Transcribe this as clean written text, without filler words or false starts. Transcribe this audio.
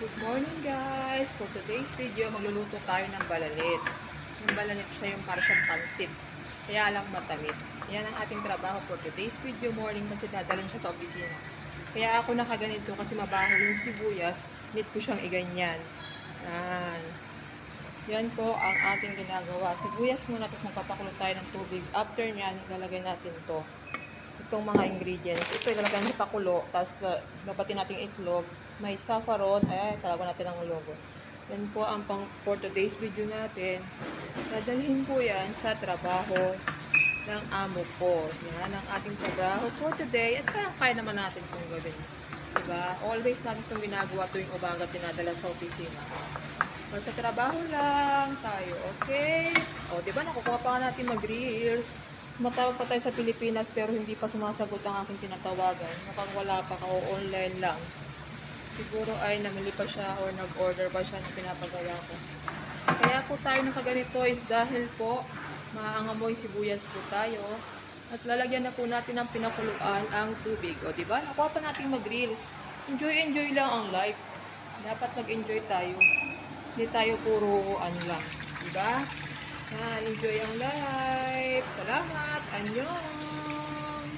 Good morning guys! For today's video, magluluto tayo ng balalit. Yung balalit siya yung para siyang pansit. Kaya lang matamis. Yan ang ating trabaho for today's video morning kasi dadalhin siya sa opisina. Kaya ako nakaganito kasi mabaho yung sibuyas. Need ko siyang iganyan. Yan. Yan po ang ating ginagawa. Sibuyas muna tapos magpapakulo tayo ng tubig. After nyan, ilalagay natin to. Itong mga ingredients. Ito ilalagay natin sa pakulo. Tapos labatin natin itlog. May saffron. Ay, talaga natin ang logo. Yan po ang pang for today's video natin. Dadalhin po yan sa trabaho ng amo ko. Yan ang ating trabaho for today. At kaya naman natin itong gawin. Diba? Always natin itong ginagawa tuwing umaga tinadala sa opisina. So, sa trabaho lang tayo. Okay? O, diba? Nakukuha pa nga natin mag-reels. Matawag pa tayo sa Pilipinas pero hindi pa sumasagot ang aking tinatawagan. Mukhang wala pa o online lang. Siguro ay namili pa siya or nag-order pa siya na pinapagawa ko. Kaya po tayo nakaganito is dahil po maangamoy sibuyas po tayo. At lalagyan na po natin ng pinakuluan ang tubig. O diba? Nakuha pa natin mag-reels. Enjoy lang ang life. Dapat mag-enjoy tayo. Hindi tayo puro ano lang. Diba? Enjoy ang life. Salamat. Annyeong.